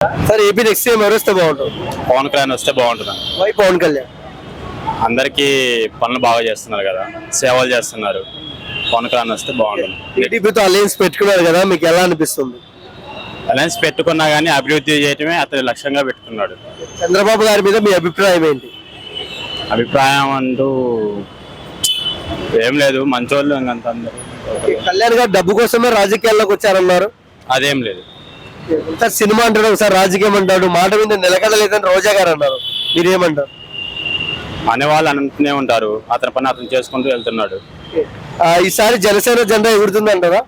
Sir AP next CM ఎవరు వస్తే బాగుంటుంది? పవన్ కళ్యాణ్ వస్తే బాగుంటుంది. వై పవన్ కళ్యాణ్? అందరికీ పనులు బాగా చేస్తున్నారు కదా, సేవలు చేస్తున్నారు. పవన్ కళ్యాణ్ వస్తే బాగుంటుంది. టీడీపీతో అలయన్స్ పెట్టుకున్నారు కదా, మీకు ఎలా అనిపిస్తుంది? అలయన్స్ పెట్టుకున్నా కానీ అభివృద్ధి చేయటమే అతని లక్ష్యంగా పెట్టుకున్నాడు. చంద్రబాబు గారి మీద మీ అభిప్రాయం ఏంటి? అభిప్రాయం అంటూ ఏం లేదు, మంచోళ్ళు ఇంకంత అందరూ. కళ్యాణ్ గారు డబ్బు కోసమే రాజకీయాల్లోకి వచ్చారన్నారు. అదేం లేదు. సార్ సినిమా అంటాడు, ఒకసారి రాజకీయం అంటాడు, మాట మీద నిలకడలేదని రోజా గారు అన్నారు. మీరేమంటారు? అనేవాళ్ళు అంటూనే ఉంటారు, అతని పని అతను చేసుకుంటూ వెళ్తున్నాడు. ఈసారి జనసేన జెండా ఎగురుతుంది అంటారా?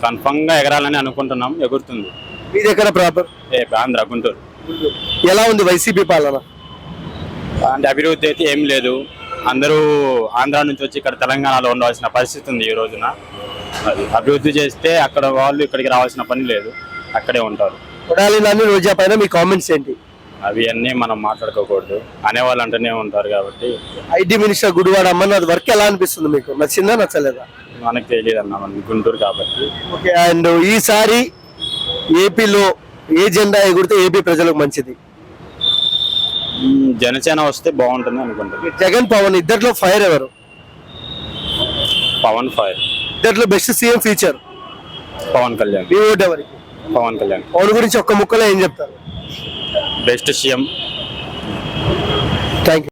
కన్ఫర్మ్ గా ఎగరాలని అనుకుంటున్నాం, ఎగురుతుంది. మీది ఎక్కడ ప్రాపర్? ఆంధ్ర, గుంటూరు. ఎలా ఉంది వైసీపీ పాలన? అంటే అభివృద్ధి అయితే ఏం లేదు. అందరూ ఆంధ్ర నుంచి వచ్చి ఇక్కడ తెలంగాణలో ఉండవలసిన పరిస్థితి ఉంది ఈ రోజున. అది అభివృద్ధి చేస్తే అక్కడ వాళ్ళు ఇక్కడికి రావాల్సిన పని లేదు, అక్కడే ఉంటారు. కొడాలి నాని, రోజా పైన మీ కామెంట్స్ ఏంటి? అవి అన్నీ మనం మాట్లాడుకోకూడదు, అనేవాళ్ళు అంటూనే ఉంటారు కాబట్టి. IT minister Gudivada Amarnath work ఎలా అనిపిస్తుంది మీకు? నచ్చిందా నచ్చలేదా? మనకు తెలియదు అన్న, మన గుంటూరు కాబట్టి. ఓకే, అండ్ ఈసారి ఏపీలో ఏ జెండా ఎగురితే ఏపీ ప్రజలకు మంచిది? జనసేన వస్తే బాగుంటుంది అనుకుంటుంది. జగన్ పవన్ ఇద్దరిలో ఫైర్ ఎవరు? పవన్ ఫైర్. ఇద్దరిలో best CM feature? Pawan Kalyan. మీ ఓటు ఎవరికి? పవన్ కళ్యాణ్. పవన్ గురించి ఒక్క ముక్కలో ఏం చెప్తారు? Best CM. Thank you.